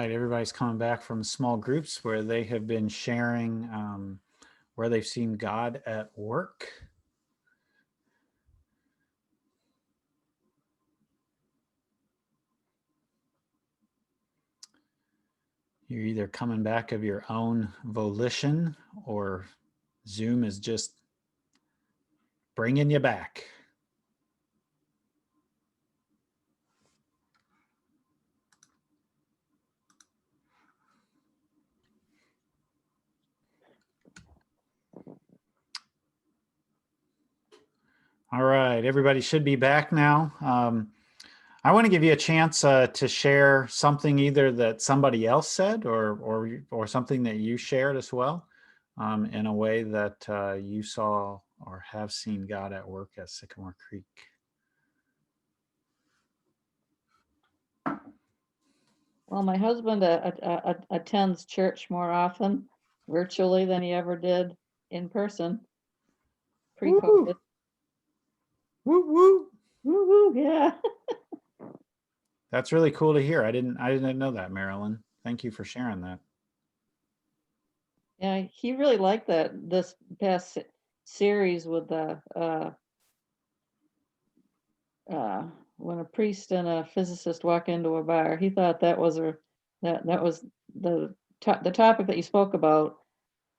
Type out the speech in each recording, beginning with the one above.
right, everybody's coming back from small groups where they have been sharing where they've seen God at work. You're either coming back of your own volition or Zoom is just bringing you back. All right, everybody should be back now. I want to give you a chance to share something either that somebody else said or something that you shared as well, in a way that you saw or have seen God at work at Sycamore Creek. Well, my husband attends church more often virtually than he ever did in person pre-COVID. Woo woo. Woo woo, yeah. That's really cool to hear. I didn't know that, Marilyn. Thank you for sharing that. Yeah, he really liked this past series with the when a priest and a physicist walk into a bar. He thought that was the topic that you spoke about,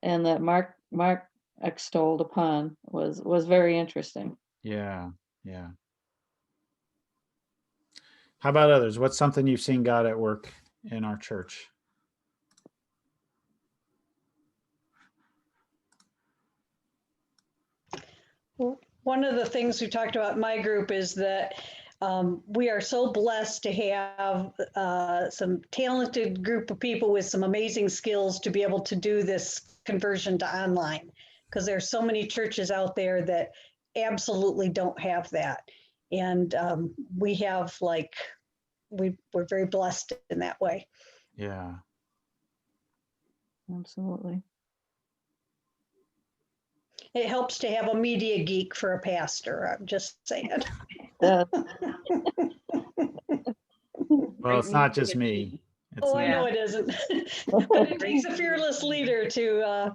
and that Mark extolled upon was very interesting. Yeah. How about others? What's something you've seen God at work in our church? One of the things we talked about in my group is that we are so blessed to have some talented group of people with some amazing skills to be able to do this conversion to online, because there's so many churches out there that absolutely don't have that. And we have we're very blessed in that way. Yeah. Absolutely. It helps to have a media geek for a pastor, I'm just saying. Well, it's not just me. I know it isn't. But it takes a fearless leader to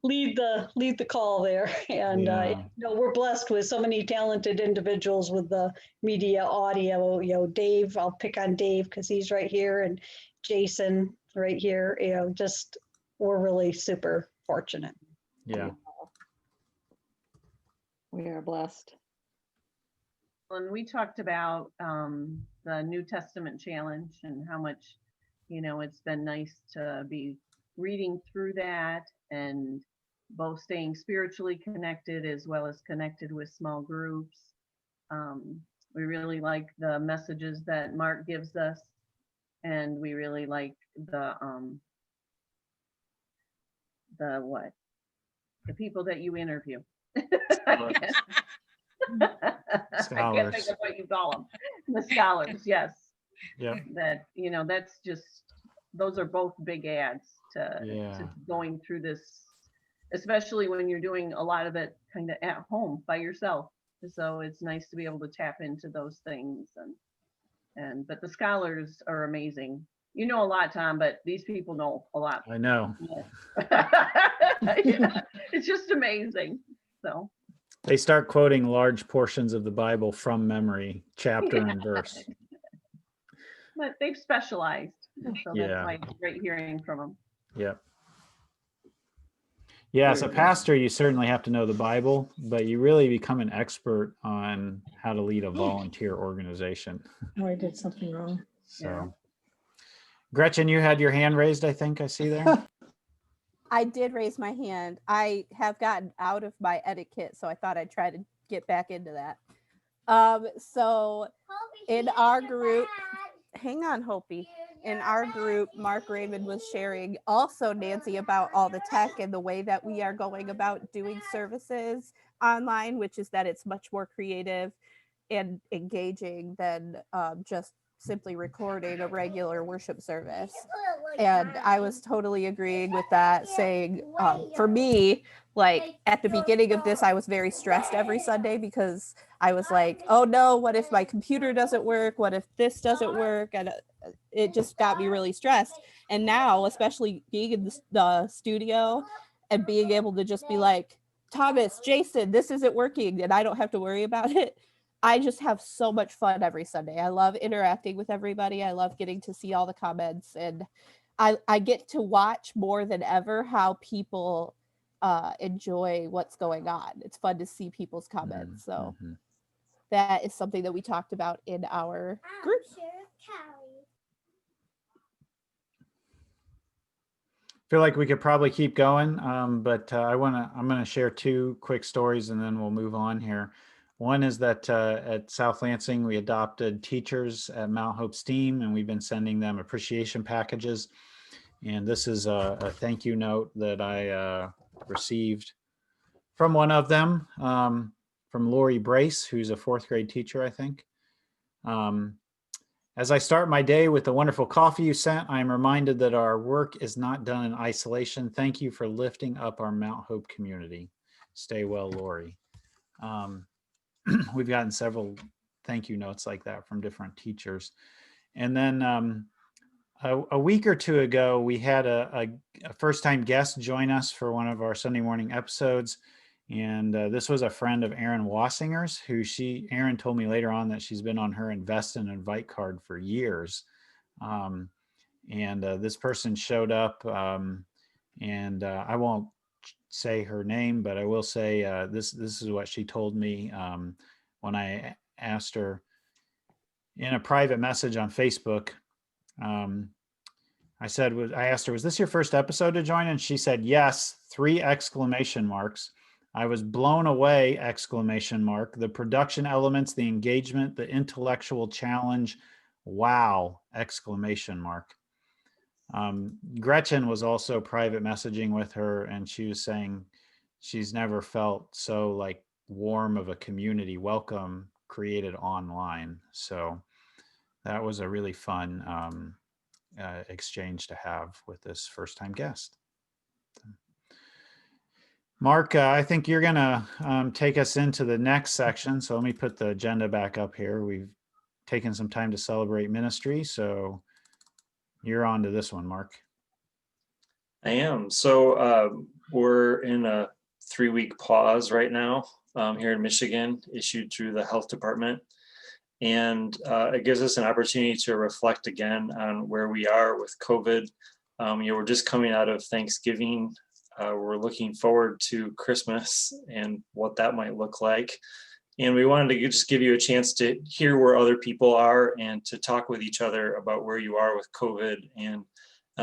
lead the call there. And we're blessed with so many talented individuals with the media audio. Dave, I'll pick on Dave because he's right here, and Jason right here. Just we're really super fortunate. Yeah. We are blessed. And we talked about the New Testament challenge and how much, it's been nice to be reading through that and both staying spiritually connected as well as connected with small groups. We really like the messages that Mark gives us, and we really like the people that you interview. Scholars. I can't think of what you call them. The scholars, yes. Yeah. That, that's just, those are both big adds to going through this, especially when you're doing a lot of it kind of at home by yourself. So it's nice to be able to tap into those things. But the scholars are amazing. You know a lot, Tom, but these people know a lot. I know. It's just amazing. So they start quoting large portions of the Bible from memory, chapter and verse. But they've specialized. So that's why it's great hearing from them. Yep. Yeah, as a pastor, you certainly have to know the Bible, but you really become an expert on how to lead a volunteer organization. Oh, I did something wrong. So, Gretchen, you had your hand raised, I think I see there. I did raise my hand. I have gotten out of my etiquette, so I thought I'd try to get back into that. So in our group, hang on, Hopi. In our group, Mark Raymond was sharing also, Nancy, about all the tech and the way that we are going about doing services online, which is that it's much more creative and engaging than just simply recording a regular worship service. And I was totally agreeing with that, saying, for me, like at the beginning of this, I was very stressed every Sunday because I was like, oh no, what if my computer doesn't work? What if this doesn't work? And it just got me really stressed. And now, especially being in the studio and being able to just be like, Thomas, Jason, this isn't working, and I don't have to worry about it. I just have so much fun every Sunday. I love interacting with everybody. I love getting to see all the comments, and I get to watch more than ever how people enjoy what's going on. It's fun to see people's comments. So that is something that we talked about in our group. Feel like we could probably keep going, but I'm going to share two quick stories and then we'll move on here. One is that at South Lansing, we adopted teachers at Mount Hope STEAM, and we've been sending them appreciation packages. And this is a thank you note that I received from one of them, from Lori Brace, who's a 4th grade teacher, I think. As I start my day with the wonderful coffee you sent, I am reminded that our work is not done in isolation. Thank you for lifting up our Mount Hope community. Stay well, Lori. We've gotten several thank you notes like that from different teachers. And then a week or two ago, we had a first-time guest join us for one of our Sunday morning episodes. And this was a friend of Erin Wassinger's, who Erin told me later on that she's been on her Invest and Invite card for years. This person showed up, and I won't say her name, but I will say this is what she told me when I asked her in a private message on Facebook. I asked her, was this your first episode to join? And she said, yes, 3 exclamation marks. I was blown away, exclamation mark. The production elements, the engagement, the intellectual challenge. Wow, exclamation mark. Gretchen was also private messaging with her, and she was saying she's never felt so like warm of a community welcome created online. So that was a really fun exchange to have with this first-time guest. Mark, I think you're going to take us into the next section. So let me put the agenda back up here. We've taken some time to celebrate ministry. So you're on to this one, Mark. I am. So we're in a 3-week pause right now here in Michigan, issued through the health department. And it gives us an opportunity to reflect again on where we are with COVID. We're just coming out of Thanksgiving. We're looking forward to Christmas and what that might look like. And we wanted to just give you a chance to hear where other people are and to talk with each other about where you are with COVID and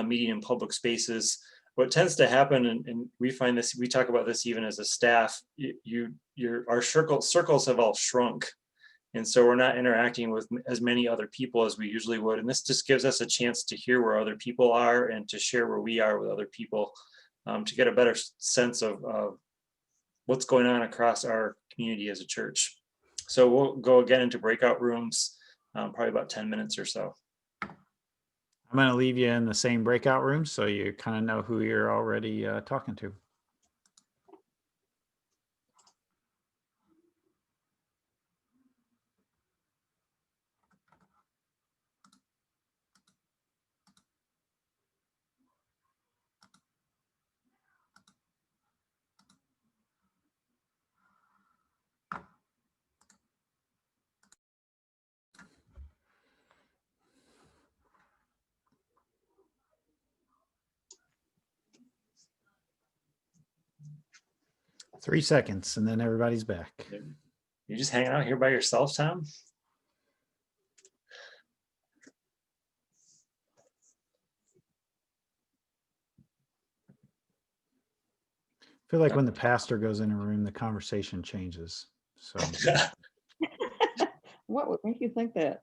meeting in public spaces. What tends to happen, and we find this, we talk about this even as a staff, our circles have all shrunk. And so we're not interacting with as many other people as we usually would. And this just gives us a chance to hear where other people are and to share where we are with other people, to get a better sense of what's going on across our community as a church. So we'll go again into breakout rooms, probably about 10 minutes or so. I'm going to leave you in the same breakout room so you kind of know who you're already talking to. Three seconds, and then everybody's back. You're just hanging out here by yourself, Tom? I feel like when the pastor goes in a room, the conversation changes. So What would make you think that?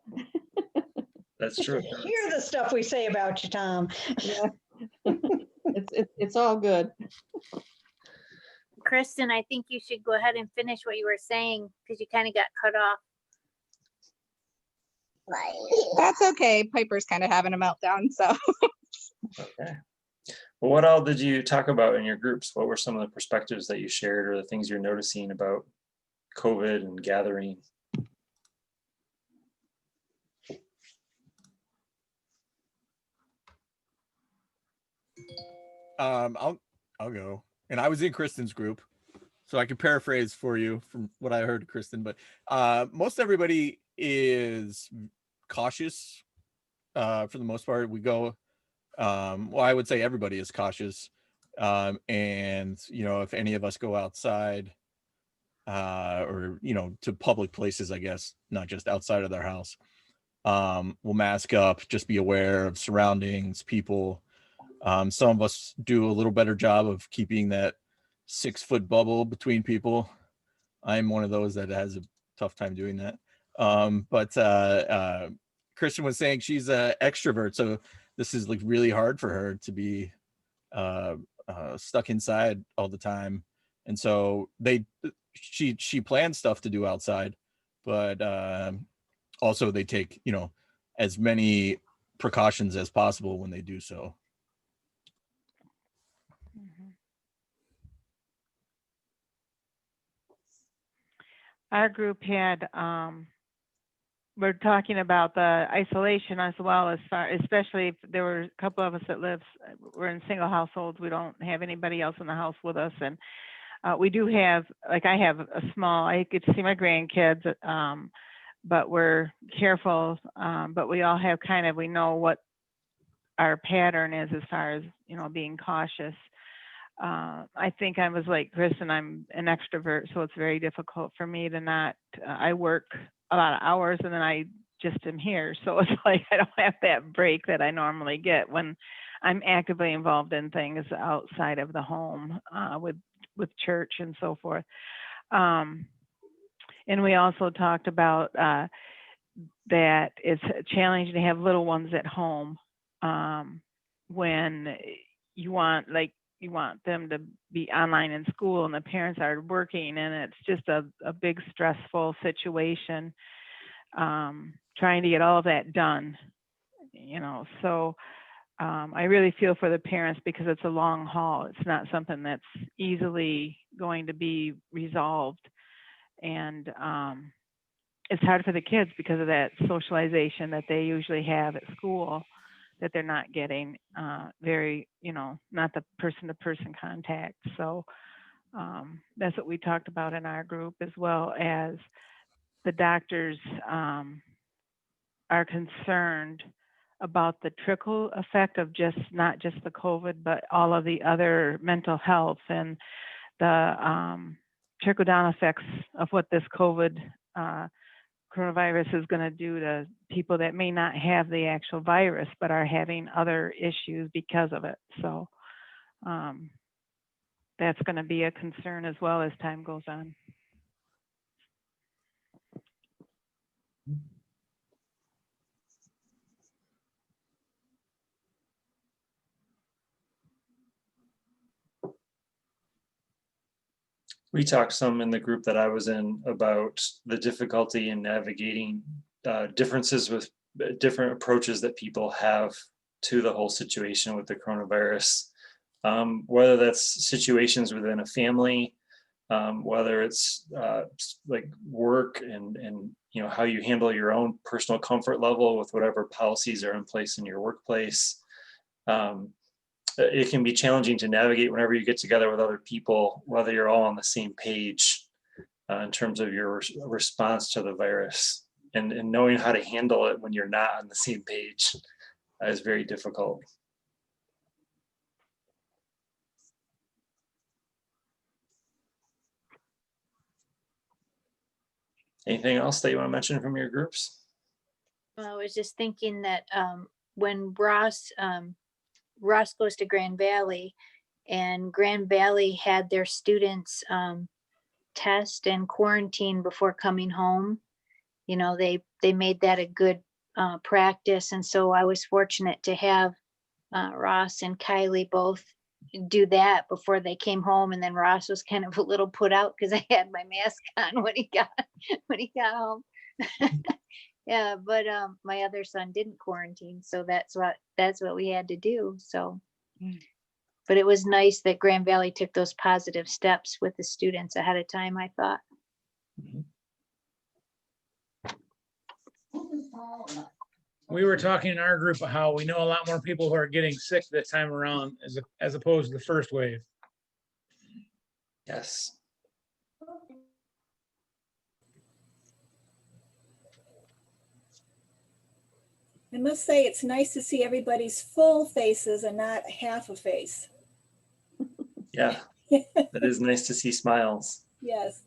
That's true. Hear the stuff we say about you, Tom. Yeah. It's all good. Kristen, I think you should go ahead and finish what you were saying because you kind of got cut off. That's okay. Piper's kind of having a meltdown, so. Okay. Well, what all did you talk about in your groups? What were some of the perspectives that you shared or the things you're noticing about COVID and gathering? I'll go. And I was in Kristen's group, so I can paraphrase for you from what I heard, Kristen. But most everybody is cautious. For the most part, we go. Well, I would say everybody is cautious. And if any of us go outside, or to public places, I guess, not just outside of their house, we'll mask up. Just be aware of surroundings, people. Some of us do a little better job of keeping that 6-foot bubble between people. I'm one of those that has a tough time doing that. But Kristen was saying she's an extrovert, so this is like really hard for her to be stuck inside all the time. And so she plans stuff to do outside, but also they take as many precautions as possible when they do so. Our group had, we're talking about the isolation as well, as far, especially if there were a couple of us that we're in single households. We don't have anybody else in the house with us. And we do have, like I have a small, I get to see my grandkids, but we're careful. But we all have we know what our pattern is as far as, being cautious. I think I was like Kristen, I'm an extrovert, so it's very difficult for me to not, I work a lot of hours and then I just am here. So it's like I don't have that break that I normally get when I'm actively involved in things outside of the home, with church and so forth. And we also talked about that it's challenging to have little ones at home when you want them to be online in school and the parents are working, and it's just a big stressful situation, trying to get all of that done, so I really feel for the parents because it's a long haul. It's not something that's easily going to be resolved. And it's hard for the kids because of that socialization that they usually have at school that they're not getting, very, not the person-to-person contact. So that's what we talked about in our group, as well as the doctors are concerned about the trickle effect of not just the COVID, but all of the other mental health and the trickle down effects of what this COVID coronavirus is going to do to people that may not have the actual virus, but are having other issues because of it. So that's going to be a concern as well as time goes on. We talked some in the group that I was in about the difficulty in navigating differences with different approaches that people have to the whole situation with the coronavirus, whether that's situations within a family, whether it's like work and how you handle your own personal comfort level with whatever policies are in place in your workplace. It can be challenging to navigate whenever you get together with other people, whether you're all on the same page in terms of your response to the virus, and knowing how to handle it when you're not on the same page is very difficult. Anything else that you want to mention from your groups? Well, I was just thinking that when Ross goes to Grand Valley, and Grand Valley had their students test and quarantine before coming home. They made that a good practice. And so I was fortunate to have Ross and Kylie both do that before they came home. And then Ross was kind of a little put out because I had my mask on when he got home. Yeah, but my other son didn't quarantine, so that's what we had to do. So, but it was nice that Grand Valley took those positive steps with the students ahead of time, I thought. We were talking in our group of how we know a lot more people who are getting sick this time around as opposed to the first wave. Yes. I must say, it's nice to see everybody's full faces and not half a face. Yeah, that is nice to see smiles. Yes.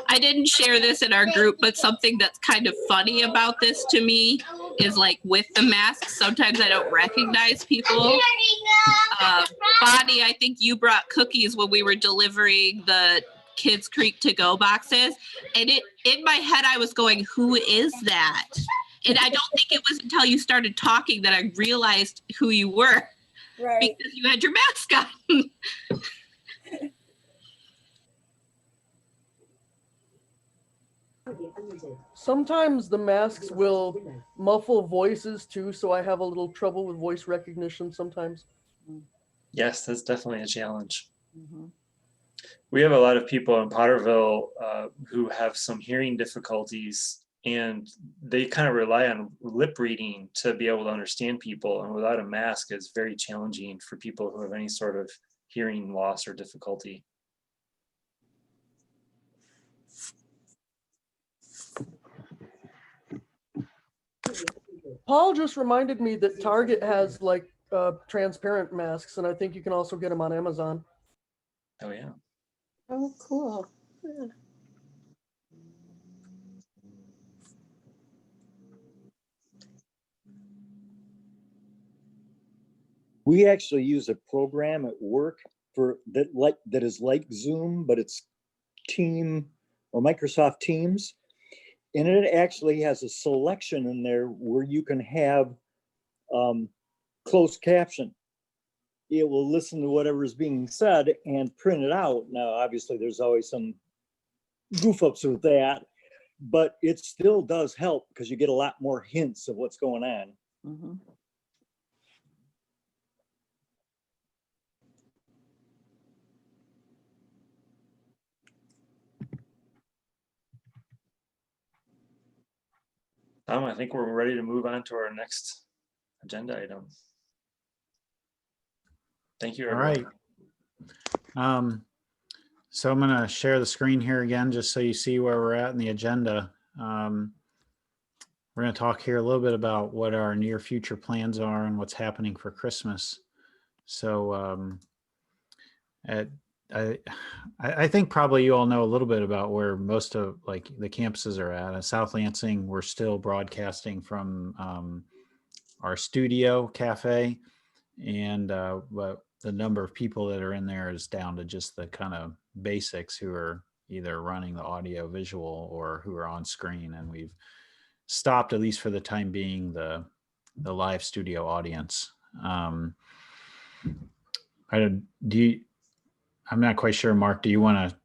I didn't share this in our group, but something that's kind of funny about this to me is like with the masks, sometimes I don't recognize people. Bonnie, I think you brought cookies when we were delivering the Kids Creek to go boxes. And in my head, I was going, who is that? And I don't think it was until you started talking that I realized who you were. Right. Because you had your mask on. Sometimes the masks will muffle voices too, so I have a little trouble with voice recognition sometimes. Yes, that's definitely a challenge. We have a lot of people in Potterville who have some hearing difficulties, and they kind of rely on lip reading to be able to understand people. And without a mask, it's very challenging for people who have any sort of hearing loss or difficulty. Paul just reminded me that Target has like transparent masks, and I think you can also get them on Amazon. Oh yeah. Oh, cool. Yeah. We actually use a program at work that is like Zoom, but it's Team or Microsoft Teams. And it actually has a selection in there where you can have closed caption. It will listen to whatever is being said and print it out. Now, obviously, there's always some goof ups with that, but it still does help because you get a lot more hints of what's going on. Mm-hmm. I think we're ready to move on to our next agenda item. Thank you, everyone. All right. So I'm going to share the screen here again, just so you see where we're at in the agenda. We're going to talk here a little bit about what our near future plans are and what's happening for Christmas. So I think probably you all know a little bit about where most of like the campuses are at. At South Lansing, we're still broadcasting from our studio cafe, and but the number of people that are in there is down to just the kind of basics who are either running the audio visual or who are on screen. And we've stopped, at least for the time being, the live studio audience. I'm not quite sure, Mark, do you want to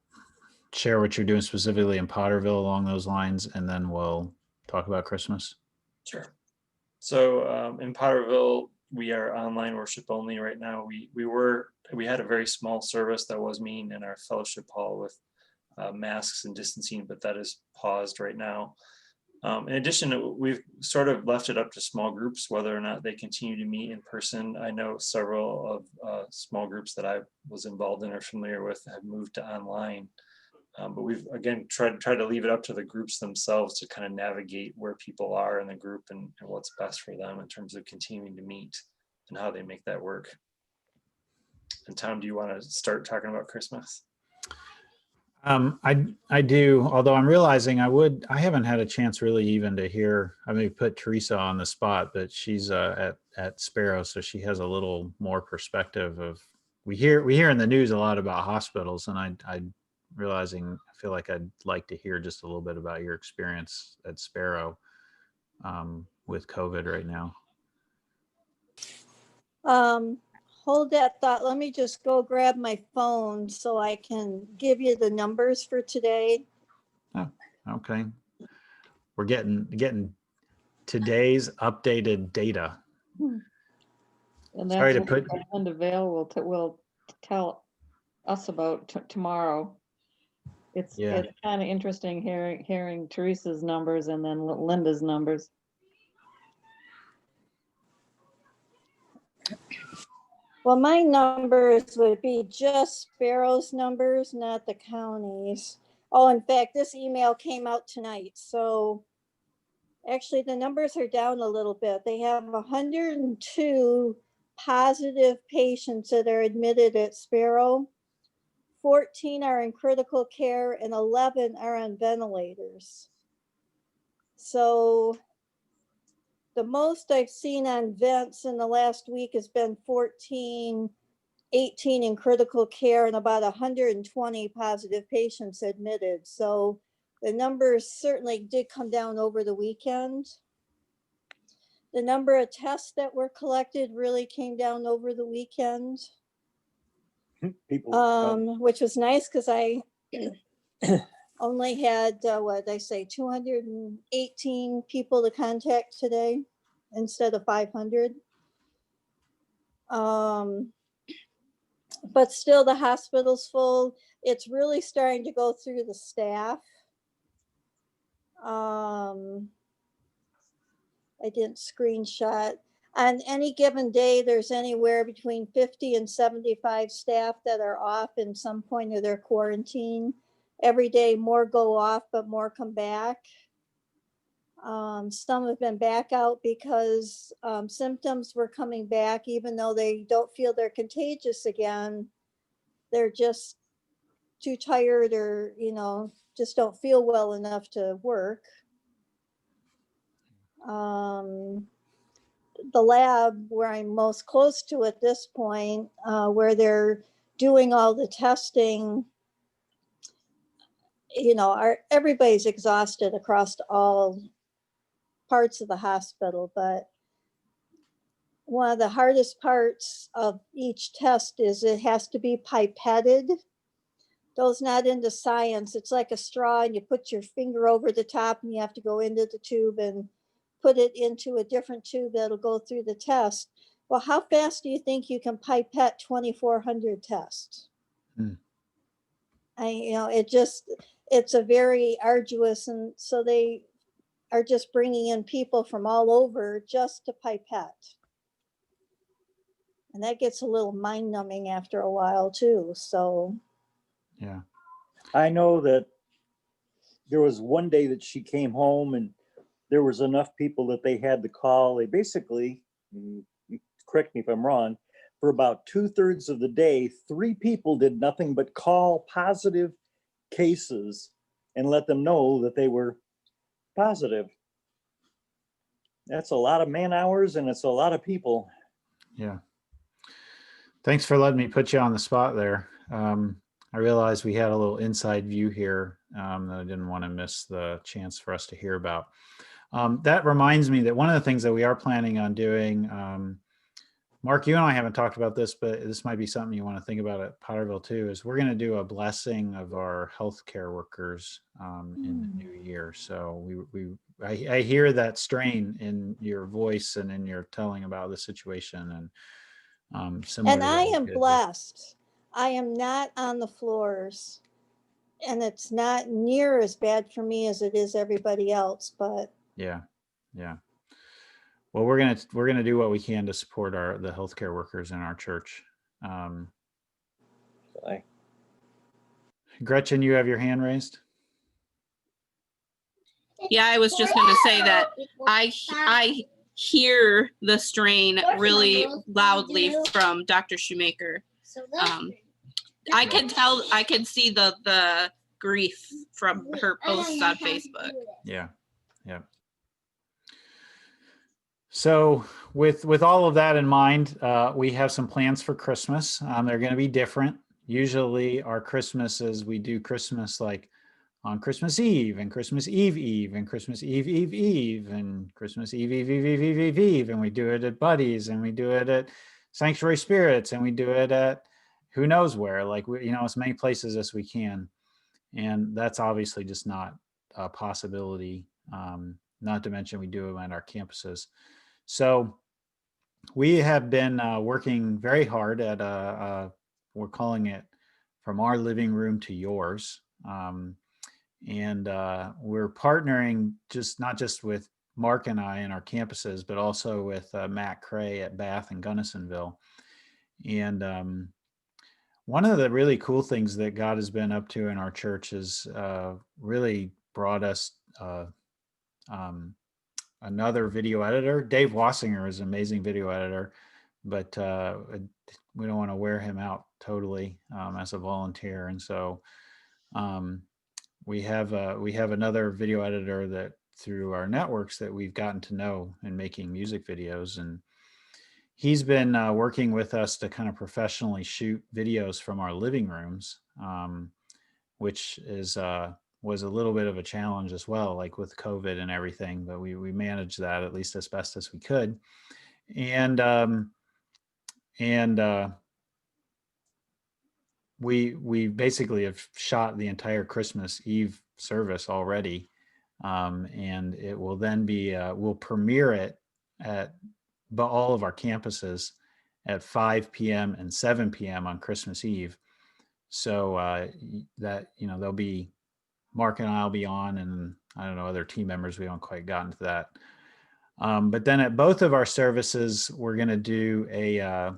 share what you're doing specifically in Potterville along those lines, and then we'll talk about Christmas? Sure. So in Potterville, we are online worship only right now. We had a very small service that was meeting in our fellowship hall with masks and distancing, but that is paused right now. In addition, we've sort of left it up to small groups whether or not they continue to meet in person. I know several of small groups that I was involved in or familiar with have moved to online. But we've, again, tried to leave it up to the groups themselves to kind of navigate where people are in the group and what's best for them in terms of continuing to meet and how they make that work. And Tom, do you want to start talking about Christmas? I do, although I'm realizing I haven't had a chance really even to hear. I may put Teresa on the spot, but she's at Sparrow, so she has a little more perspective of. We hear in the news a lot about hospitals, and I feel like I'd like to hear just a little bit about your experience at Sparrow with COVID right now. hold that thought. Let me just go grab my phone so I can give you the numbers for today. Oh, okay. We're getting today's updated data. And Sorry that's to what put, Linda Vale will tell us about tomorrow. It's yeah. kind of interesting hearing Teresa's numbers and then Linda's numbers. Well, my numbers would be just Sparrow's numbers, not the county's. Oh, in fact, this email came out tonight. So actually the numbers are down a little bit. They have 102 positive patients that are admitted at Sparrow. 14 are in critical care and 11 are on ventilators. So the most I've seen on vents in the last week has been 14, 18 in critical care, and about 120 positive patients admitted. So the numbers certainly did come down over the weekend. The number of tests that were collected really came down over the weekend. People, Which was nice because I only had, what did I say, 218 people to contact today instead of 500. But still the hospital's full. It's really starting to go through the staff. I didn't screenshot. On any given day, there's anywhere between 50 and 75 staff that are off in some point of their quarantine. Every day more go off, but more come back. Some have been back out because symptoms were coming back, even though they don't feel they're contagious again. They're just too tired or, just don't feel well enough to work. The lab where I'm most close to at this point, where they're doing all the testing, everybody's exhausted across all parts of the hospital, but one of the hardest parts of each test is it has to be pipetted. Those not into science, it's like a straw and you put your finger over the top and you have to go into the tube and put it into a different tube that'll go through the test. Well, how fast do you think you can pipette 2,400 tests? It's a very arduous, and so they are just bringing in people from all over just to pipette. And that gets a little mind numbing after a while too, so. Yeah. I know that there was one day that she came home and there was enough people that they had to call. They basically, correct me if I'm wrong, for about 2/3 of the day, 3 people did nothing but call positive cases and let them know that they were positive. That's a lot of man hours and it's a lot of people. Yeah. Thanks for letting me put you on the spot there. I realized we had a little inside view here that I didn't want to miss the chance for us to hear about. That reminds me that one of the things that we are planning on doing, Mark, you and I haven't talked about this, but this might be something you want to think about at Potterville too, is we're going to do a blessing of our healthcare workers in the new year. So I hear that strain in your voice and in your telling about the situation, and similar. And I am blessed. I am not on the floors, and it's not near as bad for me as it is everybody else, but yeah. Well, we're gonna do what we can to support the healthcare workers in our church. Gretchen, you have your hand raised. Yeah, I was just going to say that I hear the strain really loudly from Dr. Shoemaker. I can see the grief from her posts on Facebook. Yeah. So with all of that in mind, we have some plans for Christmas. They're going to be different. Usually our Christmases, we do Christmas like on Christmas Eve and Christmas Eve and Christmas Eve and Christmas Eve, and we do it at Buddy's and we do it at Sanctuary Spirits, and we do it at who knows where, like, as many places as we can. And that's obviously just not a possibility. Not to mention we do them at our campuses. So we have been working very hard at we're calling it From Our Living Room to Yours. And we're partnering not just with Mark and I in our campuses, but also with Matt Cray at Bath and Gunnisonville. And one of the really cool things that God has been up to in our church is really brought us another video editor. Dave Wassinger is an amazing video editor, but we don't want to wear him out totally as a volunteer. And so we have another video editor that through our networks that we've gotten to know in making music videos, and he's been working with us to kind of professionally shoot videos from our living rooms, which was a little bit of a challenge as well, like with COVID and everything, but we managed that at least as best as we could. And we basically have shot the entire Christmas Eve service already. And it will then be, we'll premiere it at all of our campuses at 5 p.m. and 7 p.m. on Christmas Eve. So that, there'll be, Mark and I'll be on, and I don't know, other team members, we haven't quite gotten to that. But then at both of our services, we're going to do a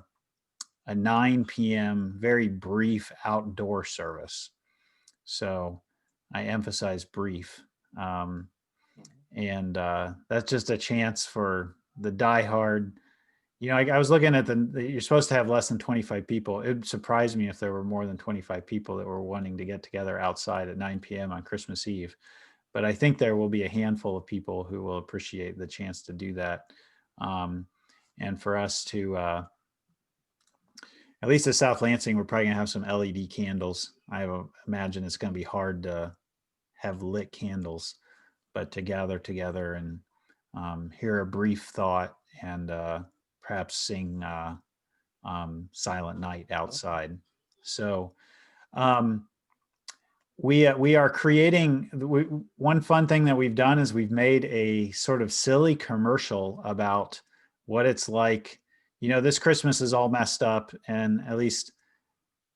9 p.m. very brief outdoor service. So I emphasize brief. And that's just a chance for the diehard. I was looking at you're supposed to have less than 25 people. It would surprise me if there were more than 25 people that were wanting to get together outside at 9 p.m. on Christmas Eve. But I think there will be a handful of people who will appreciate the chance to do that. And for us to, at least at South Lansing, we're probably gonna have some LED candles. I imagine it's gonna be hard to have lit candles, but to gather together and hear a brief thought and perhaps sing Silent Night outside. So we are creating, one fun thing that we've done is we've made a sort of silly commercial about what it's like. This Christmas is all messed up, and at least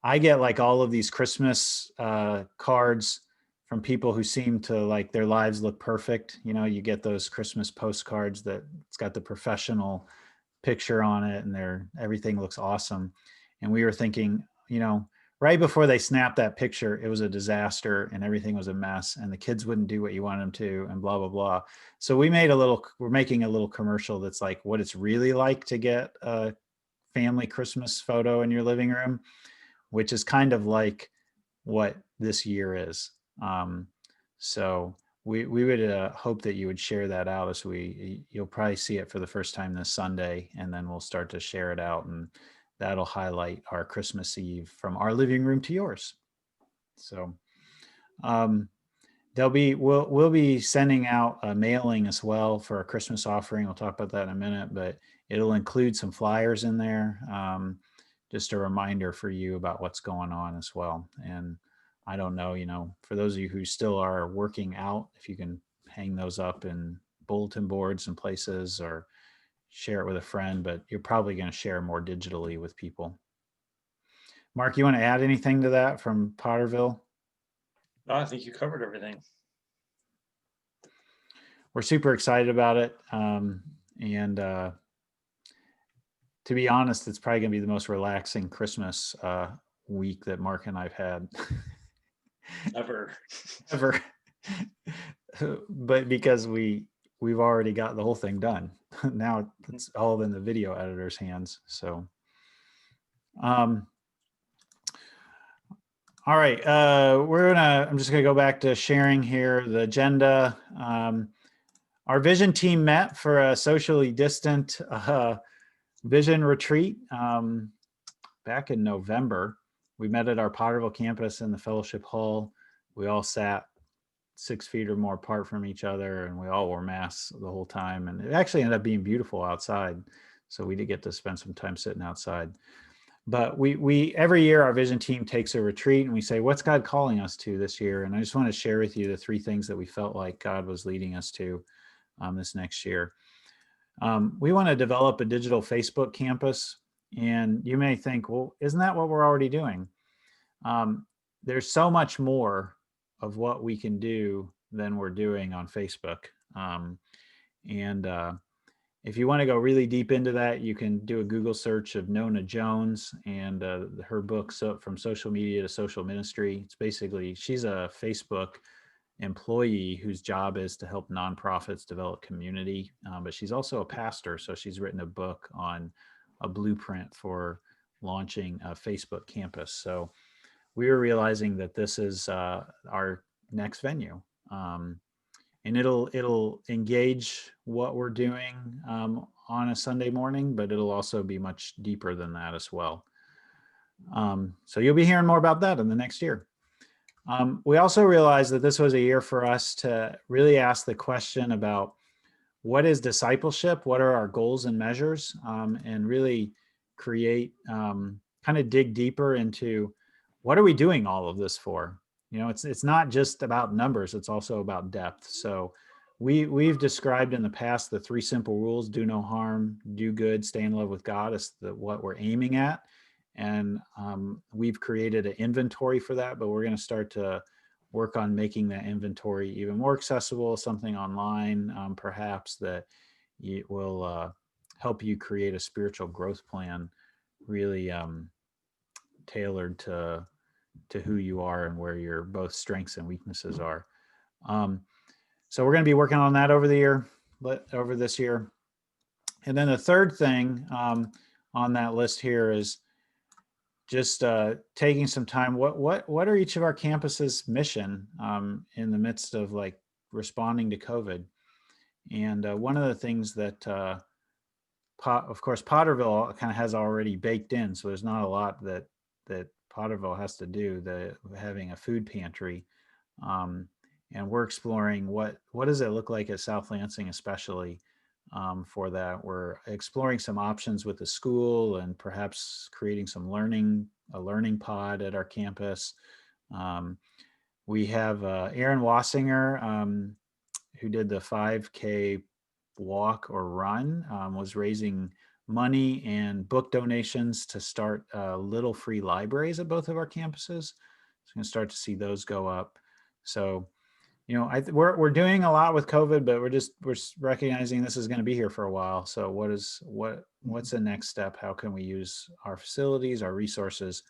I get like all of these Christmas cards from people who seem to like their lives look perfect. You get those Christmas postcards that it's got the professional picture on it and everything looks awesome. And we were thinking, right before they snapped that picture, it was a disaster and everything was a mess and the kids wouldn't do what you wanted them to and blah, blah, blah. So we're making a little commercial that's like what it's really like to get a family Christmas photo in your living room, which is kind of like what this year is. So we would hope that you would share that out as you'll probably see it for the first time this Sunday, and then we'll start to share it out, and that'll highlight our Christmas Eve From Our Living Room to Yours. So we'll be sending out a mailing as well for a Christmas offering. We'll talk about that in a minute, but it'll include some flyers in there. Just a reminder for you about what's going on as well. And I don't know, for those of you who still are working out, if you can hang those up in bulletin boards and places or share it with a friend, but you're probably going to share more digitally with people. Mark, you want to add anything to that from Potterville? No, I think you covered everything. We're super excited about it. And to be honest, it's probably going to be the most relaxing Christmas week that Mark and I've had. Ever. But because we've already got the whole thing done. Now it's all in the video editor's hands. So all right, I'm just gonna go back to sharing here the agenda. Our vision team met for a socially distant vision retreat back in November. We met at our Potterville campus in the fellowship hall. We all sat 6 feet or more apart from each other, and we all wore masks the whole time. And it actually ended up being beautiful outside. So we did get to spend some time sitting outside. But we every year our vision team takes a retreat and we say, what's God calling us to this year? And I just want to share with you the 3 things that we felt like God was leading us to this next year. We want to develop a digital Facebook campus. And you may think, well, isn't that what we're already doing? There's so much more of what we can do than we're doing on Facebook. If you want to go really deep into that, you can do a Google search of Nona Jones and her book, From Social Media to Social Ministry. It's basically, she's a Facebook employee whose job is to help nonprofits develop community, but she's also a pastor. So she's written a book on a blueprint for launching a Facebook campus. So we were realizing that this is our next venue. And it'll engage what we're doing on a Sunday morning, but it'll also be much deeper than that as well. So you'll be hearing more about that in the next year. We also realized that this was a year for us to really ask the question about what is discipleship? What are our goals and measures? And really create, kind of dig deeper into what are we doing all of this for? You know, it's not just about numbers, it's also about depth. So we've described in the past the 3 simple rules: do no harm, do good, stay in love with God is what we're aiming at. And we've created an inventory for that, but we're going to start to work on making that inventory even more accessible, something online, perhaps that will help you create a spiritual growth plan, really tailored to who you are and where your both strengths and weaknesses are. So we're going to be working on that over this year. And then the third thing on that list here is just taking some time. What are each of our campuses' mission in the midst of like responding to COVID? And one of the things that, of course, Potterville kind of has already baked in, so there's not a lot that Potterville has to do, having a food pantry. And we're exploring what does it look like at South Lansing, especially for that. We're exploring some options with the school and perhaps creating a learning pod at our campus. We have Aaron Wassinger, who did the 5K walk or run, was raising money and book donations to start little free libraries at both of our campuses. So we're going to start to see those go up. So, you know, we're doing a lot with COVID, but we're recognizing this is going to be here for a while. So what's the next step? How can we use our facilities, our resources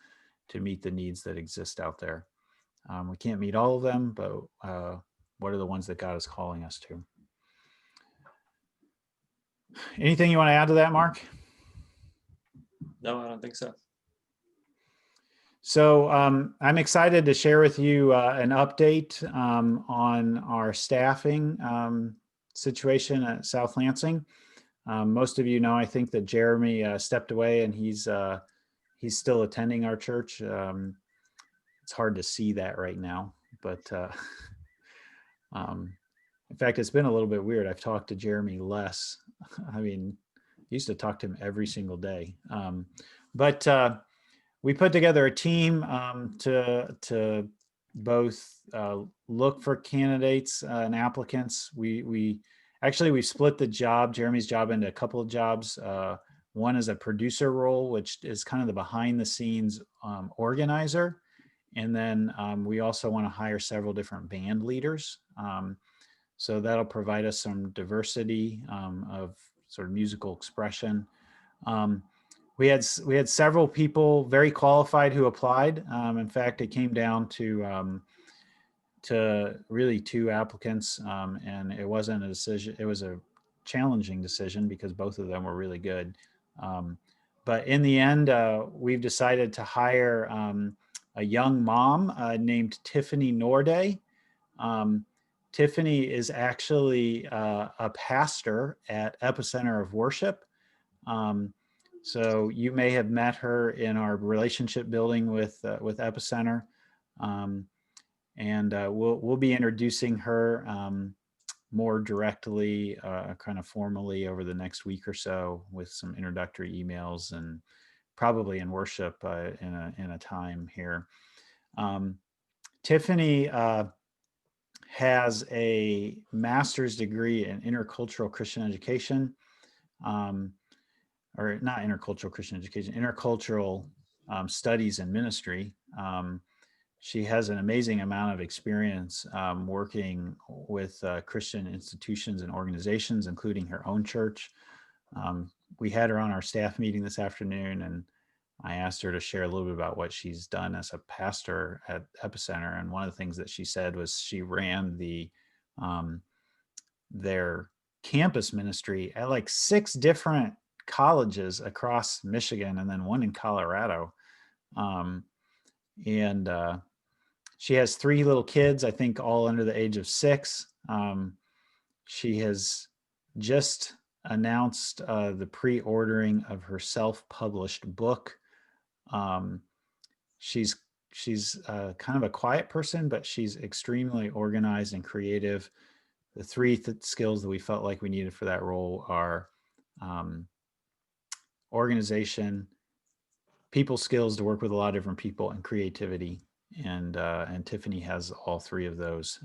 to meet the needs that exist out there? We can't meet all of them, but what are the ones that God is calling us to? Anything you want to add to that, Mark? No, I don't think so. So I'm excited to share with you an update on our staffing situation at South Lansing. Most of you know, I think, that Jeremy stepped away and he's still attending our church. It's hard to see that right now, but in fact, it's been a little bit weird. I've talked to Jeremy less. I mean, I used to talk to him every single day. But we put together a team to both look for candidates and applicants. We split the job, Jeremy's job, into a couple of jobs. One is a producer role, which is kind of the behind the scenes organizer. And then we also want to hire several different band leaders. So that'll provide us some diversity of sort of musical expression. We had several people very qualified who applied. In fact, it came down to really 2 applicants, and it wasn't a decision. It was a challenging decision because both of them were really good. But in the end, we've decided to hire a young mom named Tiffany Norday. Tiffany is actually a pastor at Epicenter of Worship. So you may have met her in our relationship building with Epicenter. And we'll be introducing her more directly, kind of formally over the next week or so with some introductory emails and probably in worship in a time here. Tiffany has a master's degree in intercultural Christian education, or not intercultural Christian education, intercultural studies and ministry. She has an amazing amount of experience working with Christian institutions and organizations, including her own church. We had her on our staff meeting this afternoon, and I asked her to share a little bit about what she's done as a pastor at Epicenter. And one of the things that she said was she ran their campus ministry at like 6 different colleges across Michigan and then one in Colorado. She has 3 little kids, I think all under the age of 6. She has just announced the pre-ordering of her self-published book. She's kind of a quiet person, but she's extremely organized and creative. The 3 skills that we felt like we needed for that role are organization, people skills to work with a lot of different people, and creativity. And Tiffany has all 3 of those.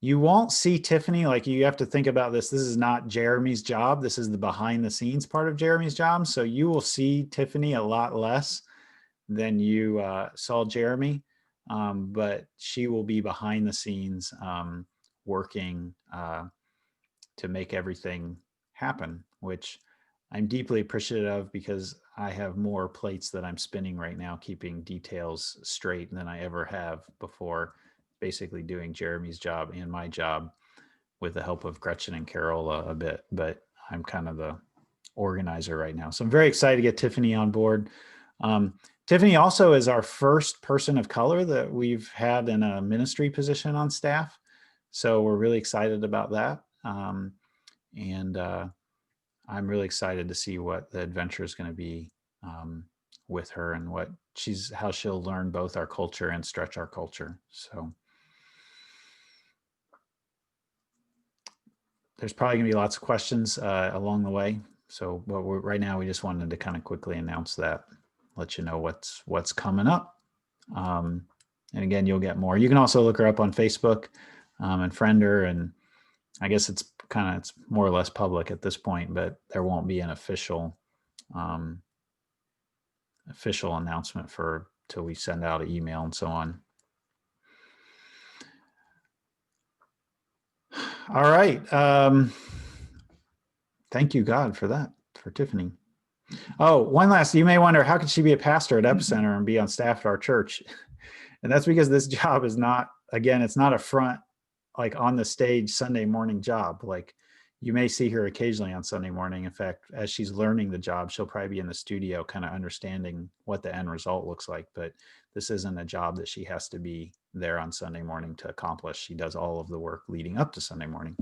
You won't see Tiffany, like you have to think about this. This is not Jeremy's job. This is the behind the scenes part of Jeremy's job. So you will see Tiffany a lot less than you saw Jeremy, but she will be behind the scenes working to make everything happen, which I'm deeply appreciative of, because I have more plates that I'm spinning right now, keeping details straight than I ever have before, basically doing Jeremy's job and my job with the help of Gretchen and Carol a bit, but I'm kind of the organizer right now. So I'm very excited to get Tiffany on board. Tiffany also is our first person of color that we've had in a ministry position on staff. So we're really excited about that. I'm really excited to see what the adventure is going to be with her, and how she'll learn both our culture and stretch our culture. So there's probably going to be lots of questions along the way. So right now we just wanted to kind of quickly announce that, let you know what's coming up. And again, you'll get more. You can also look her up on Facebook and friend her, and I guess it's more or less public at this point, but there won't be an official announcement till we send out an email and so on. All right. Thank you, God, for that, for Tiffany. Oh, one last, you may wonder, how could she be a pastor at Epicenter and be on staff at our church? And that's because this job is not, again, it's not a front, like on the stage Sunday morning job. Like you may see her occasionally on Sunday morning. In fact, as she's learning the job, she'll probably be in the studio kind of understanding what the end result looks like. But this isn't a job that she has to be there on Sunday morning to accomplish. She does all of the work leading up to Sunday morning.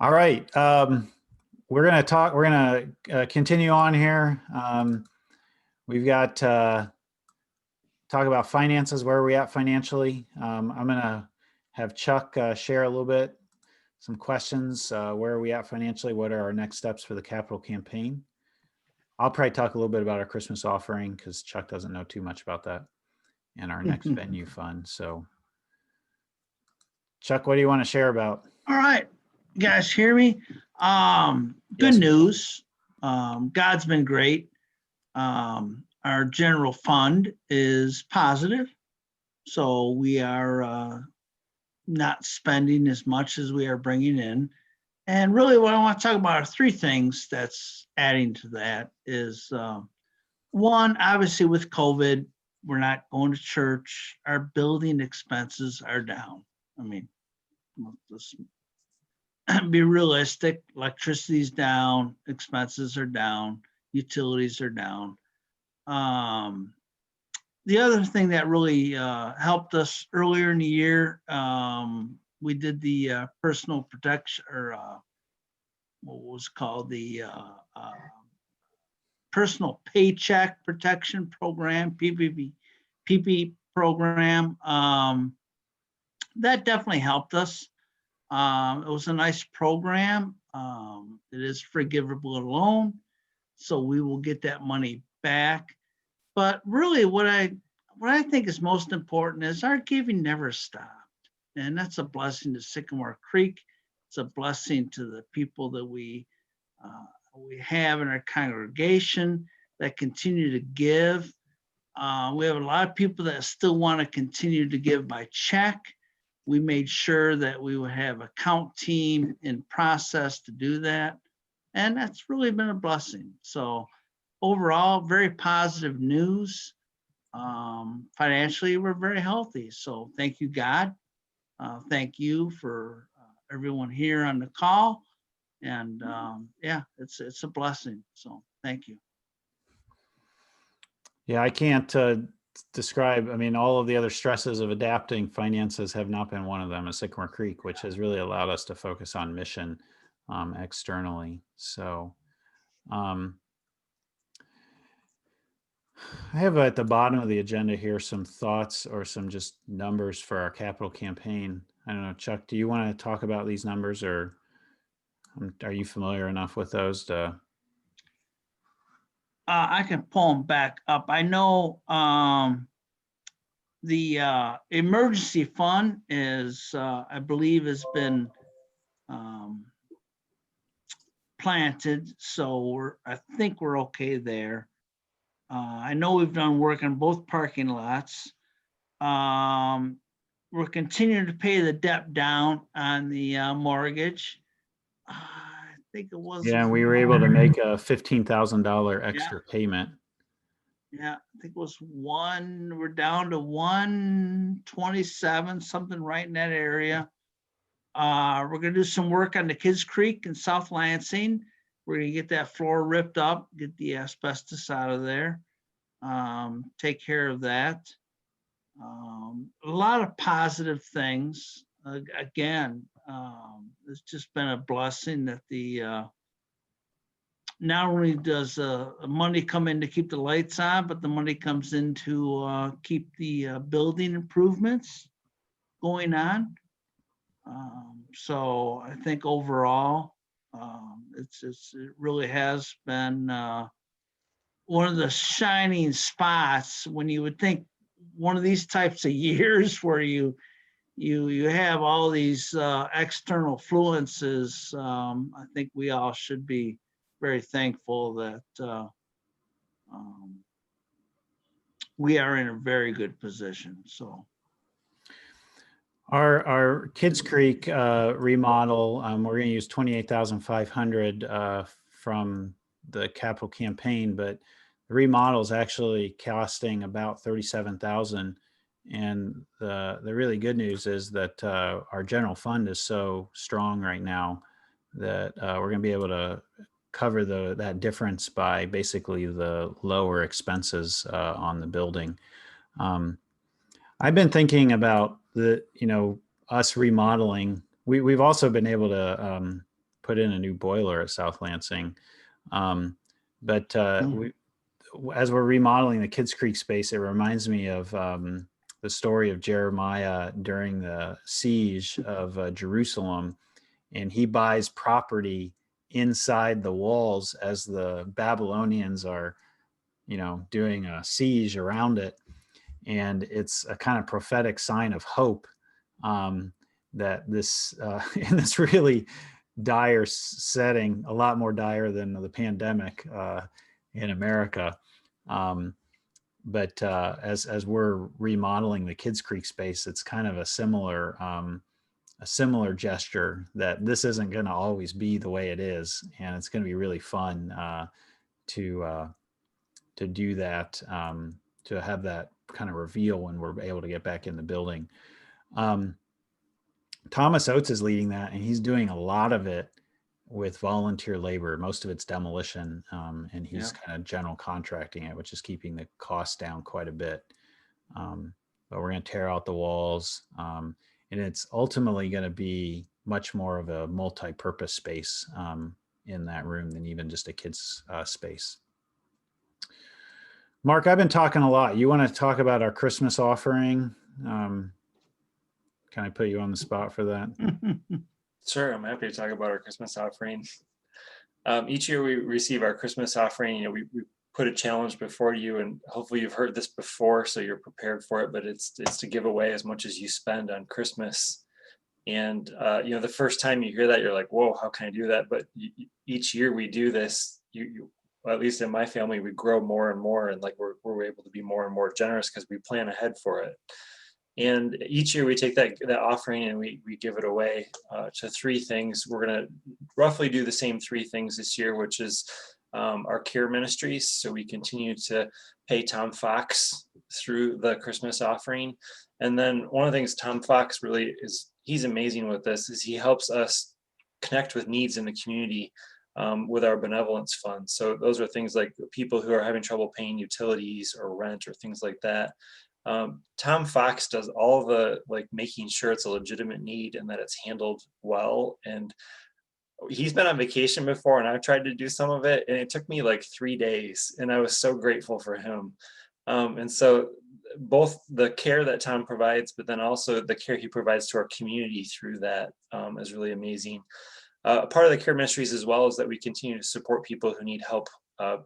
All right. We're going to continue on here. We've got talk about finances. Where are we at financially? I'm going to have Chuck share a little bit, some questions. Where are we at financially? What are our next steps for the capital campaign? I'll probably talk a little bit about our Christmas offering, because Chuck doesn't know too much about that, and our next venue fund. So Chuck, what do you want to share about? All right, you guys hear me? Good news. God's been great. Our general fund is positive, so we are not spending as much as we are bringing in. And really what I want to talk about are 3 things that's adding to that is, one, obviously with COVID, we're not going to church. Our building expenses are down. I mean, let's be realistic. Electricity's down, expenses are down, utilities are down. The other thing that really helped us earlier in the year, we did the personal protection, or what was called the personal paycheck protection program, PPP program. that definitely helped us. It was a nice program. It is forgivable loan, so we will get that money back. But really, what I think is most important is our giving never stopped, and that's a blessing to Sycamore Creek. It's a blessing to the people that we have in our congregation that continue to give. We have a lot of people that still want to continue to give by check. We made sure that we would have a count team in process to do that. And that's really been a blessing. So overall, very positive news. Financially, we're very healthy. So thank you, God. Thank you for everyone here on the call. And yeah, it's a blessing. So thank you. Yeah, I can't describe, I mean, all of the other stresses of adapting. Finances have not been one of them at Sycamore Creek, which has really allowed us to focus on mission externally. So I have at the bottom of the agenda here some thoughts or some just numbers for our capital campaign. I don't know, Chuck, do you want to talk about these numbers, or are you familiar enough with those to? I can pull them back up. I know the emergency fund is, I believe, has been planted, so I think we're okay there. I know we've done work on both parking lots. We're continuing to pay the debt down on the mortgage. I think it was. Yeah, we were able to make a $15,000 extra payment. Yeah, I think it was we're down to 127, something right in that area. We're gonna do some work on the Kids Creek in South Lansing. We're gonna get that floor ripped up, get the asbestos out of there, take care of that. A lot of positive things. Again, it's just been a blessing that not only does money come in to keep the lights on, but the money comes in to keep the building improvements going on. So I think overall, it really has been one of the shining spots when you would think one of these types of years where you have all these external influences. I think we all should be very thankful that we are in a very good position. So our Kids Creek remodel, we're going to use 28,500 from the capital campaign, but the remodel is actually costing about 37,000. And the really good news is that our general fund is so strong right now that we're going to be able to cover that difference by basically the lower expenses on the building. I've been thinking about us remodeling. We've also been able to put in a new boiler at South Lansing. But as we're remodeling the Kids Creek space, it reminds me of the story of Jeremiah during the siege of Jerusalem. And he buys property inside the walls as the Babylonians are, doing a siege around it. And it's a kind of prophetic sign of hope that this in this really dire setting, a lot more dire than the pandemic in America. But as we're remodeling the Kids Creek space, it's kind of a similar gesture that this isn't going to always be the way it is, and it's going to be really fun to do that, to have that kind of reveal when we're able to get back in the building. Thomas Oates is leading that, and he's doing a lot of it with volunteer labor. Most of it's demolition, and he's kind of general contracting it, which is keeping the cost down quite a bit. But we're going to tear out the walls, and it's ultimately going to be much more of a multi-purpose space in that room than even just a kid's space. Mark, I've been talking a lot. You want to talk about our Christmas offering? Kind Can I put you on the spot for that? Sure, I'm happy to talk about our Christmas offering. Each year we receive our Christmas offering. You know, we put a challenge before you, and hopefully you've heard this before, so you're prepared for it. But it's to give away as much as you spend on Christmas. And you know, the first time you hear that, you're like, "Whoa, how can I do that?" But each year we do this. Well, at least in my family, we grow more and more, and like we're able to be more and more generous because we plan ahead for it. And each year we take that offering and we give it away to three things. We're going to roughly do the same three things this year, which is our care ministries. So we continue to pay Tom Fox through the Christmas offering. And then one of the things Tom Fox really is, he's amazing with this, is he helps us connect with needs in the community with our benevolence fund. So those are things like people who are having trouble paying utilities or rent or things like that. Tom Fox does all the like making sure it's a legitimate need and that it's handled well. And he's been on vacation before, and I've tried to do some of it, and it took me like 3 days, and I was so grateful for him. And so both the care that Tom provides, but then also the care he provides to our community through that is really amazing. Part of the care ministries as well is that we continue to support people who need help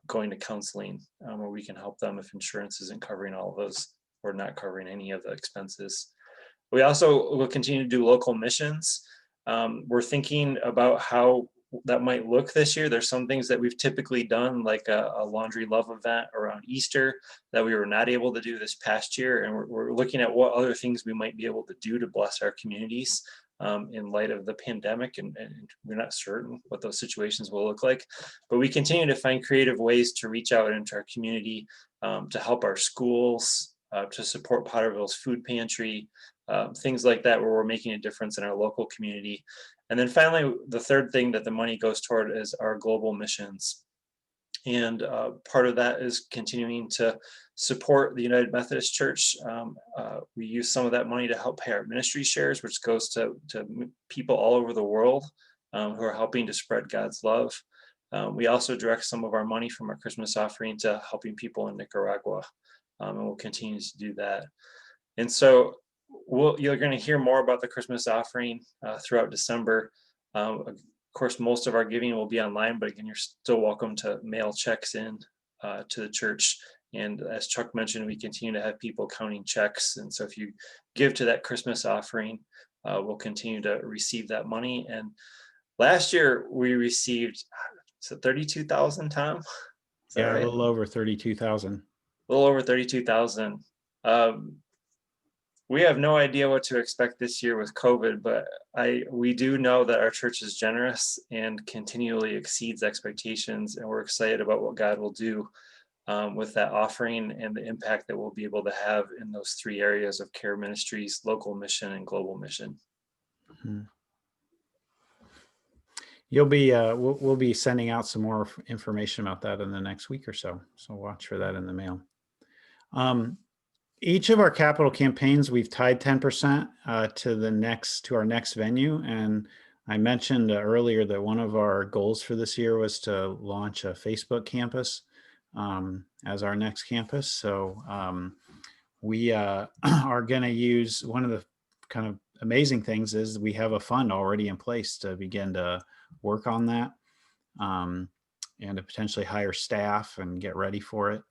going to counseling, where we can help them if insurance isn't covering all of those or not covering any of the expenses. We also will continue to do local missions. We're thinking about how that might look this year. There's some things that we've typically done, like a laundry love event around Easter, that we were not able to do this past year. And we're looking at what other things we might be able to do to bless our communities in light of the pandemic. And we're not certain what those situations will look like. But we continue to find creative ways to reach out into our community, to help our schools, to support Potterville's food pantry, things like that, where we're making a difference in our local community. And then finally, the third thing that the money goes toward is our global missions. And part of that is continuing to support the United Methodist Church. We use some of that money to help pay our ministry shares, which goes to people all over the world who are helping to spread God's love. We also direct some of our money from our Christmas offering to helping people in Nicaragua. And we'll continue to do that. And so you're going to hear more about the Christmas offering throughout December. Of course, most of our giving will be online, but again, you're still welcome to mail checks in to the church. And as Chuck mentioned, we continue to have people counting checks. And so if you give to that Christmas offering, we'll continue to receive that money. And last year we received, so 32,000, Tom? Yeah, right? a little over 32,000. A little over 32,000. We have no idea what to expect this year with COVID, but we do know that our church is generous and continually exceeds expectations, and we're excited about what God will do with that offering and the impact that we'll be able to have in those three areas of care ministries, local mission, and global mission. Mm-hmm. You'll be we'll be sending out some more information about that in the next week or so. So watch for that in the mail. Each of our capital campaigns, we've tied 10% to our next venue. And I mentioned earlier that one of our goals for this year was to launch a Facebook campus as our next campus. So we are going to use, one of the kind of amazing things is we have a fund already in place to begin to work on that and to potentially hire staff and get ready for it.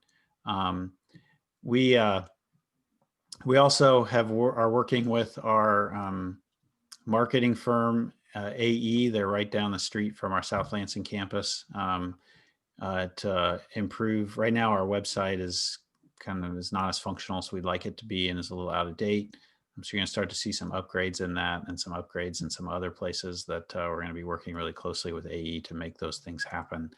We also are working with our marketing firm, AE. They're right down the street from our South Lansing campus to improve. Right now, our website is not as functional as we'd like it to be and is a little out of date. So you're going to start to see some upgrades in that and some upgrades in some other places that we're going to be working really closely with AE to make those things happen.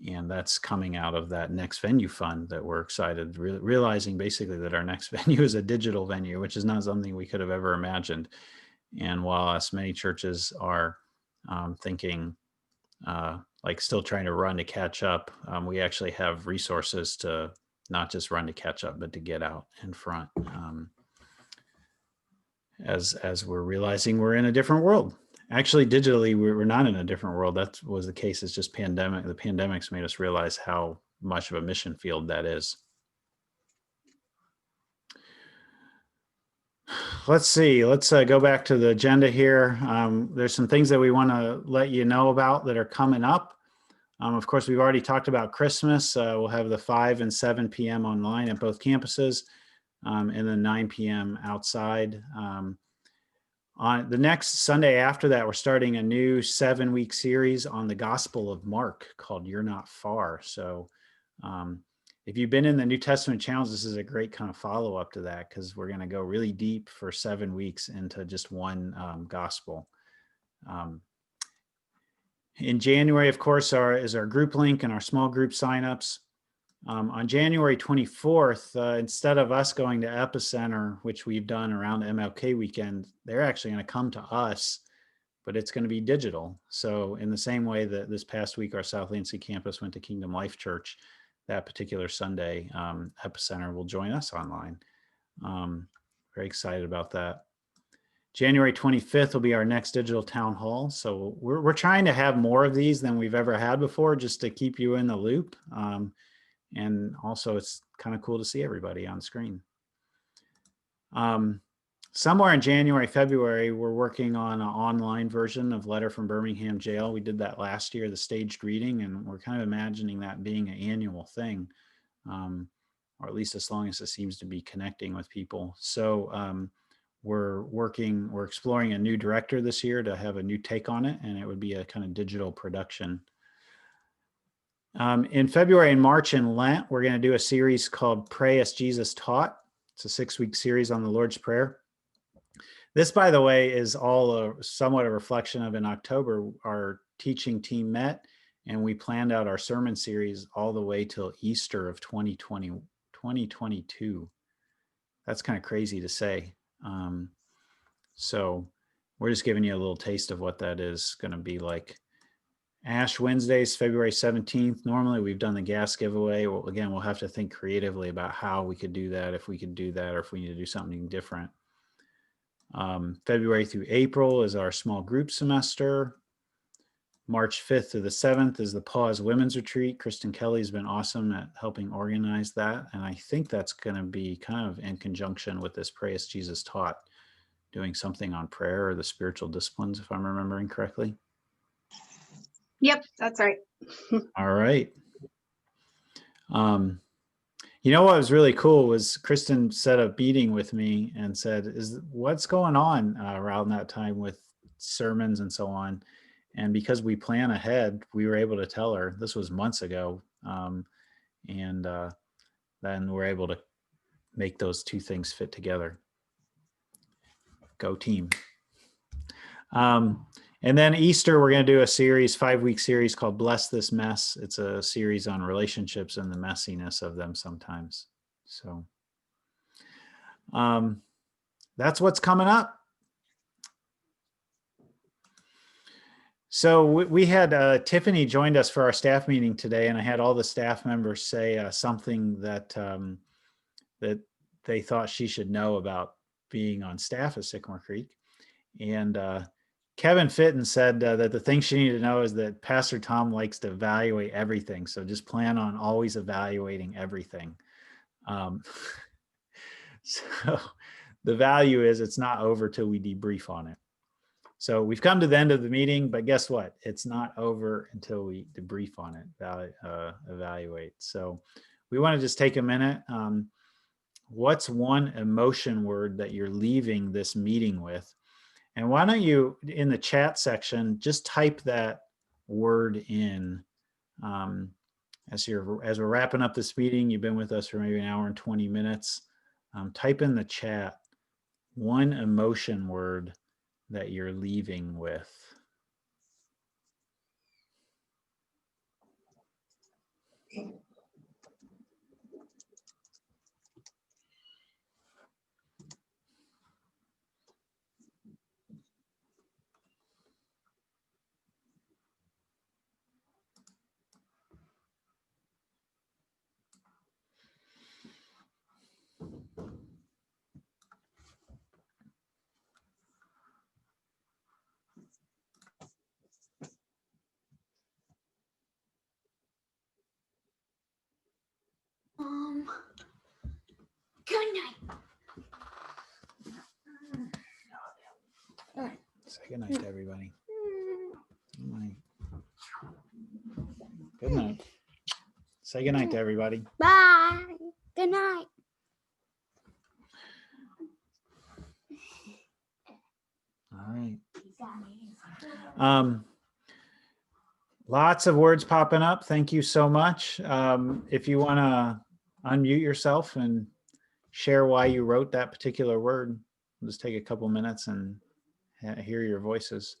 And that's coming out of that next venue fund that we're excited, realizing basically that our next venue is a digital venue, which is not something we could have ever imagined. And while as many churches are thinking, like still trying to run to catch up, we actually have resources to not just run to catch up, but to get out in front. As we're realizing we're in a different world. Actually, digitally, we're not in a different world. That was the case. It's just pandemic. The pandemic's made us realize how much of a mission field that is. Let's see. Let's go back to the agenda here. There's some things that we want to let you know about that are coming up. Of course, we've already talked about Christmas. We'll have the 5 and 7 p.m. online at both campuses, and then 9 p.m. outside. On the next Sunday after that, we're starting a new 7-week series on the Gospel of Mark called You're Not Far. So if you've been in the New Testament challenge, this is a great kind of follow-up to that, because we're going to go really deep for 7 weeks into just one gospel. In January, of course, is our group link and our small group signups. On January 24th, instead of us going to Epicenter, which we've done around MLK weekend, they're actually going to come to us, but it's going to be digital. So in the same way that this past week, our South Lansing campus went to Kingdom Life Church, that particular Sunday, Epicenter will join us online. Very excited about that. January 25th will be our next digital town hall. So we're trying to have more of these than we've ever had before, just to keep you in the loop. And also it's kind of cool to see everybody on screen. Somewhere in January, February, we're working on an online version of Letter from Birmingham Jail. We did that last year, the staged reading, and we're kind of imagining that being an annual thing, or at least as long as it seems to be connecting with people. So we're exploring a new director this year to have a new take on it, and it would be a kind of digital production. In February and March in Lent, we're going to do a series called Pray as Jesus Taught. It's a 6-week series on the Lord's Prayer. This, by the way, is all somewhat a reflection of in October, our teaching team met and we planned out our sermon series all the way till Easter of 2022. That's kind of crazy to say. So we're just giving you a little taste of what that is going to be like. Ash Wednesdays, February 17th. Normally we've done the gas giveaway. Well, again, we'll have to think creatively about how we could do that, if we could do that, or if we need to do something different. February through April is our small group semester. March 5th to the 7th is the Pause Women's Retreat. Kristen Kelly's been awesome at helping organize that. And I think that's going to be kind of in conjunction with this Pray as Jesus Taught, doing something on prayer or the spiritual disciplines, if I'm remembering correctly. Yep, that's right. All right. You know what was really cool was Kristen set a meeting with me and said, what's going on around that time with sermons and so on? And because we plan ahead, we were able to tell her. This was months ago. And then we're able to make those two things fit together. Go team. And then Easter, we're going to do a series, 5-week series called Bless This Mess. It's a series on relationships and the messiness of them sometimes. So that's what's coming up. So we had Tiffany joined us for our staff meeting today, and I had all the staff members say something that that they thought she should know about being on staff at Sycamore Creek. And Kevin Fitton said that the thing she needed to know is that Pastor Tom likes to evaluate everything. So just plan on always evaluating everything. So the value is it's not over till we debrief on it. So we've come to the end of the meeting, but guess what? It's not over until we debrief on it, evaluate. So we want to just take a minute. What's one emotion word that you're leaving this meeting with? And why don't you, in the chat section, just type that word in. As we're wrapping up this meeting, you've been with us for maybe an hour and 20 minutes. Type in the chat one emotion word that you're leaving with. Good night, everybody. Good night. Good night. Say good night to everybody. Bye. Good night. All right. Lots of words popping up. Thank you so much. If you want to unmute yourself and share why you wrote that particular word, we'll just take a couple minutes and hear your voices.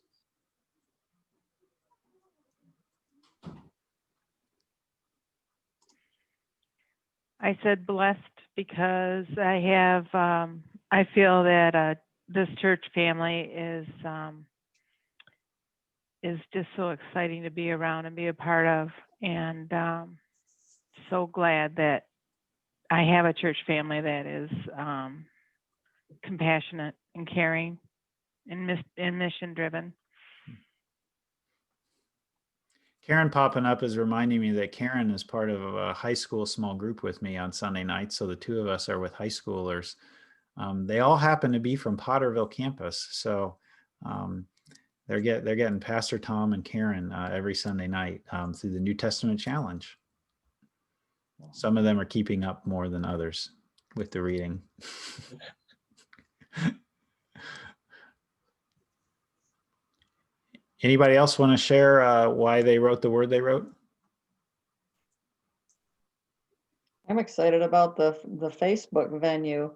I said blessed because I have, I feel that this church family is just so exciting to be around and be a part of, and so glad that I have a church family that is compassionate and caring and mission driven. Karen popping up is reminding me that Karen is part of a high school small group with me on Sunday night. So the two of us are with high schoolers. They all happen to be from Potterville campus. So they're getting Pastor Tom and Karen every Sunday night through the New Testament Challenge. Some of them are keeping up more than others with the reading. Anybody else want to share why they wrote the word they wrote? I'm excited about the Facebook venue.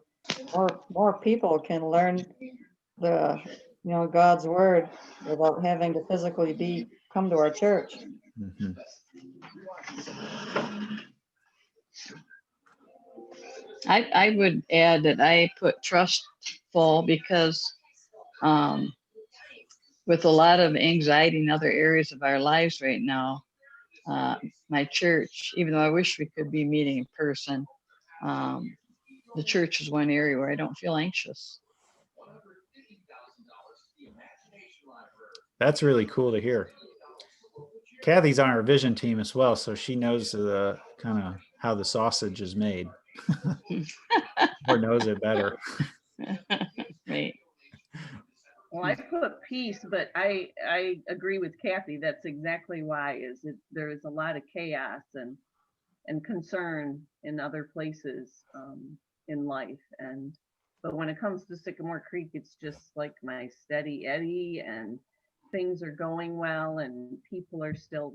More people can learn God's word without having to physically come to our church. Mm-hmm. I would add that I put trustful because with a lot of anxiety in other areas of our lives right now, my church, even though I wish we could be meeting in person, the church is one area where I don't feel anxious. That's really cool to hear. Kathy's on our vision team as well, so she knows the kind of how the sausage is made. Or knows it better. Right. Well, I put peace, but I agree with Kathy. That's exactly why there is a lot of chaos and concern in other places in life. But when it comes to Sycamore Creek, it's just like my steady Eddie, and things are going well, and people are still,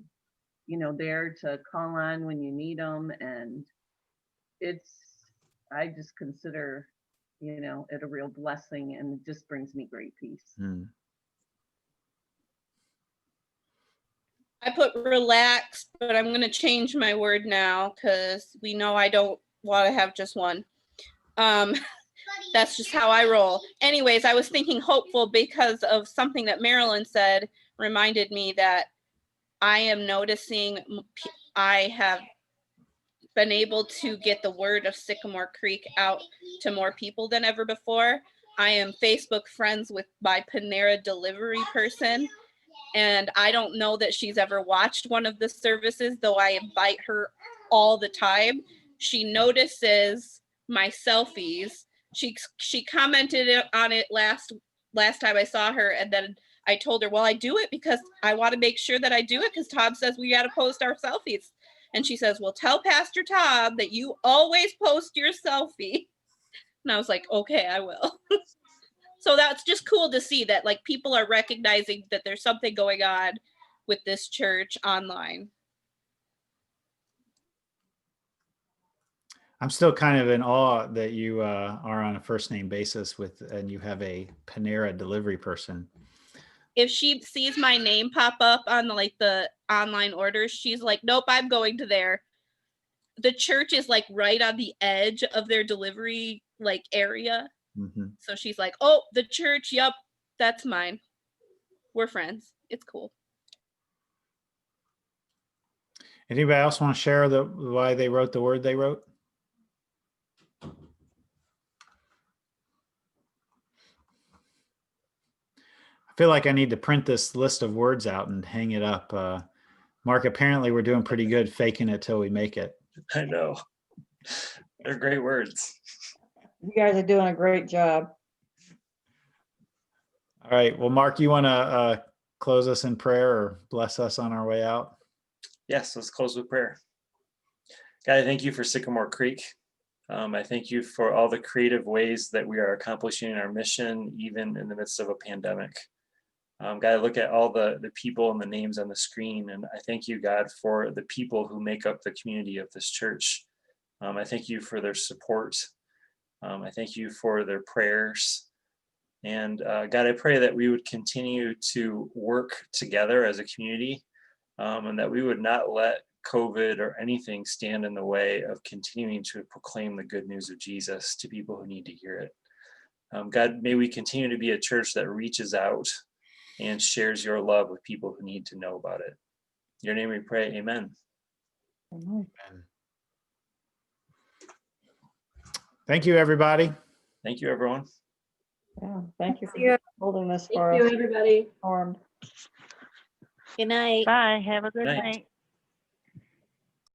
there to call on when you need them. And I just consider, it a real blessing, and it just brings me great peace. I put relaxed, but I'm going to change my word now because we know I don't want to have just one. That's just how I roll. Anyways, I was thinking hopeful because of something that Marilyn said reminded me that I am noticing I have been able to get the word of Sycamore Creek out to more people than ever before. I am Facebook friends with my Panera delivery person, and I don't know that she's ever watched one of the services, though I invite her all the time. She notices my selfies. She commented on it last time I saw her, and then I told her, well, I do it because I want to make sure that I do it because Tom says we got to post our selfies. And she says, well, tell Pastor Tom that you always post your selfie. And I was like, okay, I will. So that's just cool to see that like people are recognizing that there's something going on with this church online. I'm still kind of in awe that you are on a first name basis and you have a Panera delivery person. If she sees my name pop up on the online orders, she's like, nope, I'm going to there. The church is like right on the edge of their delivery area. Mm-hmm. So she's like, oh, the church. Yep. That's mine. We're friends. It's cool. Anybody else want to share why they wrote the word they wrote? I feel like I need to print this list of words out and hang it up. Mark, apparently we're doing pretty good faking it till we make it. I know. They're great words. You guys are doing a great job. All All right. Well, Mark, you want to close us in prayer or bless us on our way out? Yes, let's close with prayer. God, I thank you for Sycamore Creek. I thank you for all the creative ways that we are accomplishing our mission, even in the midst of a pandemic. God, I look at all the people and the names on the screen, and I thank you, God, for the people who make up the community of this church. I thank you for their support. I thank you for their prayers. And God, I pray that we would continue to work together as a community, and that we would not let COVID or anything stand in the way of continuing to proclaim the good news of Jesus to people who need to hear it. God, may we continue to be a church that reaches out and shares your love with people who need to know about it. In your name we pray, amen. Amen. Thank you, everybody. Thank you, everyone. Yeah, thank you Thank you. for holding this Thank for you, us. everybody. Informed. Good night. Bye. Have a good Night. night.